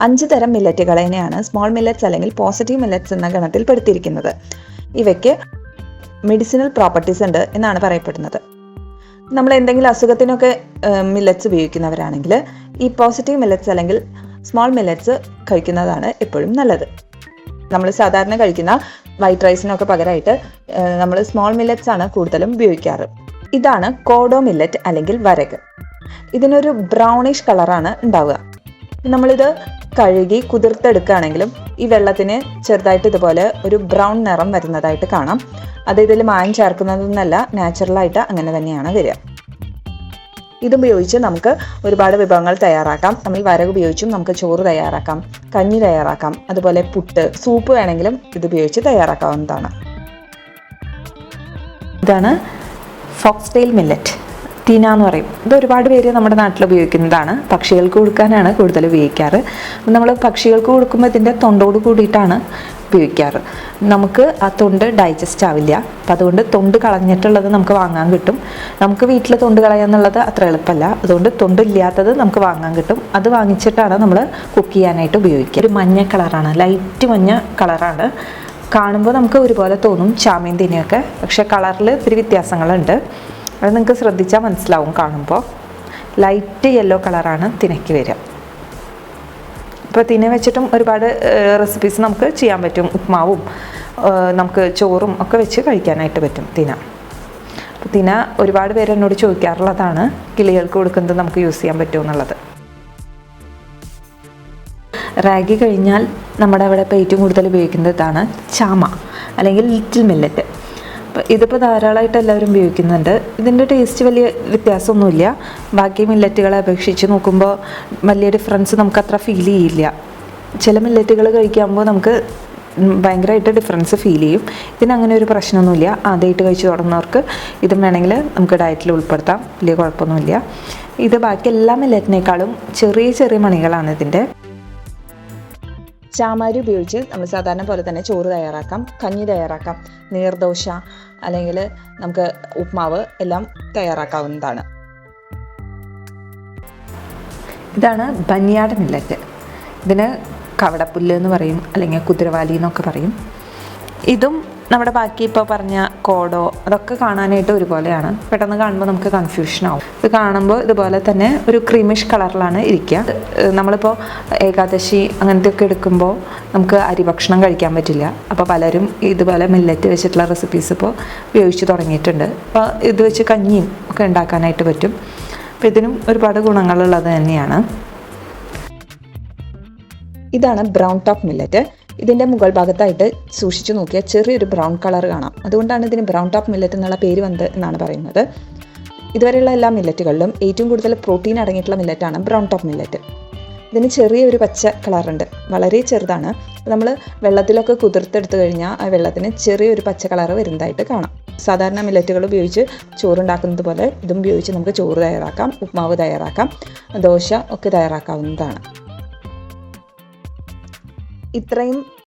5 തരം മില്ലറ്റുകളെയാണ് small millets അല്ലെങ്കിൽ positive millets എന്ന ഗണത്തിൽ പെടുത്തിയിരിക്കുന്നത്. ഇവയ്ക്ക് മെഡിസിനൽ പ്രോപ്പർട്ടീസ് ഉണ്ട് എന്നാണ് പറയപ്പെടുന്നത്. നമ്മൾ എന്തെങ്കിലും അസുഖത്തിനൊക്കെ മില്ലറ്റ്സ് ഉപയോഗിക്കുന്നവരാണെങ്കിൽ ഈ പോസിറ്റീവ് മില്ലറ്റ്സ് അല്ലെങ്കിൽ സ്മോൾ മില്ലറ്റ്സ് കഴിക്കുന്നതാണ് എപ്പോഴും നല്ലത്. നമ്മൾ സാധാരണ കഴിക്കുന്ന വൈറ്റ് റൈസിനൊക്കെ പകരമായിട്ട് നമ്മൾ സ്മോൾ മില്ലറ്റ്സ് ആണ് കൂടുതലും ഉപയോഗിക്കാറ്. ഇതാണ് കോഡോ മില്ലറ്റ് അല്ലെങ്കിൽ വരക്. ഇതിനൊരു ബ്രൗണിഷ് കളറാണ് ഉണ്ടാവുക. നമ്മളിത് കഴുകി കുതിർത്തെടുക്കുകയാണെങ്കിലും ഈ വെള്ളത്തിന് ചെറുതായിട്ട് ഇതുപോലെ ഒരു ബ്രൗൺ നിറം വരുന്നതായിട്ട് കാണാം. അത് ഇതിൽ മായം ചേർക്കുന്നതൊന്നല്ല, നാച്ചുറലായിട്ട് അങ്ങനെ തന്നെയാണ് വരിക. ഇതുപയോഗിച്ച് നമുക്ക് ഒരുപാട് വിഭവങ്ങൾ തയ്യാറാക്കാം. നമ്മൾ വരക് ഉപയോഗിച്ചും നമുക്ക് ചോറ് തയ്യാറാക്കാം, കഞ്ഞി തയ്യാറാക്കാം, അതുപോലെ പുട്ട്, സൂപ്പ് വേണമെങ്കിലും ഇതുപയോഗിച്ച് തയ്യാറാക്കാവുന്നതാണ്. ഇതാണ് ഫോക്സ് ടെയിൽ മില്ലറ്റ്, തീന എന്ന് പറയും. ഇത് ഒരുപാട് പേര് നമ്മുടെ നാട്ടിൽ ഉപയോഗിക്കുന്നതാണ്. പക്ഷികൾക്ക് കൊടുക്കാനാണ് കൂടുതൽ ഉപയോഗിക്കാറ്. നമ്മൾ പക്ഷികൾക്ക് കൊടുക്കുമ്പോൾ ഇതിൻ്റെ തൊണ്ടോട് കൂടിയിട്ടാണ് ഉപയോഗിക്കാറ്. നമുക്ക് ആ തൊണ്ട് ഡൈജസ്റ്റ് ആവില്ല. അപ്പം അതുകൊണ്ട് തൊണ്ട് കളഞ്ഞിട്ടുള്ളത് നമുക്ക് വാങ്ങാൻ കിട്ടും. നമുക്ക് വീട്ടിൽ തൊണ്ട് കളയാന്നുള്ളത് അത്ര എളുപ്പമല്ല. അതുകൊണ്ട് തൊണ്ടില്ലാത്തത് നമുക്ക് വാങ്ങാൻ കിട്ടും. അത് വാങ്ങിച്ചിട്ടാണ് നമ്മൾ കുക്ക് ചെയ്യാനായിട്ട് ഉപയോഗിക്കുക. ഒരു മഞ്ഞ കളറാണ്, ലൈറ്റ് മഞ്ഞ കളറാണ്. കാണുമ്പോൾ നമുക്ക് ഒരുപോലെ തോന്നും ചാമേന്തിനെയൊക്കെ, പക്ഷേ കളറിൽ ഇത്തിരി വ്യത്യാസങ്ങളുണ്ട്. അത് നിങ്ങൾക്ക് ശ്രദ്ധിച്ചാൽ മനസ്സിലാവും. കാണുമ്പോൾ ലൈറ്റ് യെല്ലോ കളറാണ് തിനയ്ക്ക് വരിക. ഇപ്പോൾ തിന വെച്ചിട്ടും ഒരുപാട് റെസിപ്പീസ് നമുക്ക് ചെയ്യാൻ പറ്റും. ഉപ്മാവും നമുക്ക് ചോറും ഒക്കെ വെച്ച് കഴിക്കാനായിട്ട് പറ്റും തിന. അപ്പോൾ തിന ഒരുപാട് പേര് എന്നോട് ചോദിക്കാറുള്ളതാണ് കിളികൾക്ക് കൊടുക്കുന്നത് നമുക്ക് യൂസ് ചെയ്യാൻ പറ്റുമെന്നുള്ളത്. റാഗി കഴിഞ്ഞാൽ നമ്മുടെ അവിടെ ഇപ്പോൾ ഏറ്റവും കൂടുതൽ ഉപയോഗിക്കുന്നത് ഇതാണ് ചാമ അല്ലെങ്കിൽ ലിറ്റിൽ മില്ലറ്റ്. ഇതിപ്പോൾ ധാരാളമായിട്ട് എല്ലാവരും ഉപയോഗിക്കുന്നുണ്ട്. ഇതിൻ്റെ ടേസ്റ്റ് വലിയ വ്യത്യാസമൊന്നുമില്ല. ബാക്കി മില്ലറ്റുകളെ അപേക്ഷിച്ച് നോക്കുമ്പോൾ വലിയ ഡിഫറൻസ് നമുക്ക് അത്ര ഫീൽ ചെയ്യില്ല. ചില മില്ലറ്റുകൾ കഴിക്കുമ്പോൾ നമുക്ക് ഭയങ്കരമായിട്ട് ഡിഫറൻസ് ഫീൽ ചെയ്യും. ഇതിനങ്ങനെ ഒരു പ്രശ്നമൊന്നുമില്ല. ആദ്യമായിട്ട് കഴിച്ച് തുടങ്ങുന്നവർക്ക് ഇതും വേണമെങ്കിൽ നമുക്ക് ഡയറ്റിൽ ഉൾപ്പെടുത്താം, വലിയ കുഴപ്പമൊന്നുമില്ല. ഇത് ബാക്കി എല്ലാ മില്ലറ്റിനേക്കാളും ചെറിയ ചെറിയ മണികളാണ് ഇതിൻ്റെ. ചാമാരി ഉപയോഗിച്ച് നമ്മൾ സാധാരണ പോലെ തന്നെ ചോറ് തയ്യാറാക്കാം, കഞ്ഞി തയ്യാറാക്കാം, നീർദോശ അല്ലെങ്കിൽ നമുക്ക് ഉപ്മാവ് എല്ലാം തയ്യാറാക്കാവുന്നതാണ്. ഇതാണ് ബനിയാട് മില്ലറ്റ്. ഇതിന് കവടപ്പുല്ല് എന്ന് പറയും, അല്ലെങ്കിൽ കുതിരവാലി എന്നൊക്കെ പറയും. ഇതും നമ്മുടെ ബാക്കി ഇപ്പോൾ പറഞ്ഞ കോഡോ അതൊക്കെ കാണാനായിട്ട് ഒരുപോലെയാണ്. പെട്ടെന്ന് കാണുമ്പോൾ നമുക്ക് കൺഫ്യൂഷൻ ആവും. ഇത് കാണുമ്പോൾ ഇതുപോലെ തന്നെ ഒരു ക്രീമിഷ് കളറിലാണ് ഇരിക്കുക. നമ്മളിപ്പോൾ ഏകാദശി അങ്ങനത്തെയൊക്കെ എടുക്കുമ്പോൾ നമുക്ക് അരി ഭക്ഷണം കഴിക്കാൻ പറ്റില്ല. അപ്പോൾ പലരും ഇതുപോലെ മില്ലറ്റ് വെച്ചിട്ടുള്ള റെസിപ്പീസ് ഇപ്പോൾ ഉപയോഗിച്ച് തുടങ്ങിയിട്ടുണ്ട്. അപ്പോൾ ഇത് വെച്ച് കഞ്ഞിയും ഒക്കെ ഉണ്ടാക്കാനായിട്ട് പറ്റും. അപ്പോൾ ഇതിനും ഒരുപാട് ഗുണങ്ങളുള്ളത് തന്നെയാണ്. ഇതാണ് ബ്രൗൺ ടോപ്പ് മില്ലറ്റ്. ഇതിൻ്റെ മുകൾ ഭാഗത്തായിട്ട് സൂക്ഷിച്ചു നോക്കിയാൽ ചെറിയൊരു ബ്രൗൺ കളർ കാണാം. അതുകൊണ്ടാണ് ഇതിന് ബ്രൗൺ ടോപ്പ് മില്ലറ്റ് എന്നുള്ള പേര് വന്നത് എന്നാണ് പറയുന്നത്. ഇതുവരെയുള്ള എല്ലാ മില്ലറ്റുകളിലും ഏറ്റവും കൂടുതൽ പ്രോട്ടീൻ അടങ്ങിയിട്ടുള്ള മില്ലറ്റാണ് ബ്രൗൺ ടോപ്പ് മില്ലറ്റ്. ഇതിന് ചെറിയൊരു പച്ച കളറുണ്ട്, വളരെ ചെറുതാണ്. നമ്മൾ വെള്ളത്തിലൊക്കെ കുതിർത്തെടുത്തു കഴിഞ്ഞാൽ ആ വെള്ളത്തിന് ചെറിയൊരു പച്ച കളർ വരുന്നതായിട്ട് കാണാം. സാധാരണ മില്ലറ്റുകൾ ഉപയോഗിച്ച് ചോറുണ്ടാക്കുന്നത് പോലെ ഇതും ഉപയോഗിച്ച് നമുക്ക് ചോറ് തയ്യാറാക്കാം, ഉപ്മാവ് തയ്യാറാക്കാം, ദോശ ഒക്കെ തയ്യാറാക്കാവുന്നതാണ്. ഇത്രയും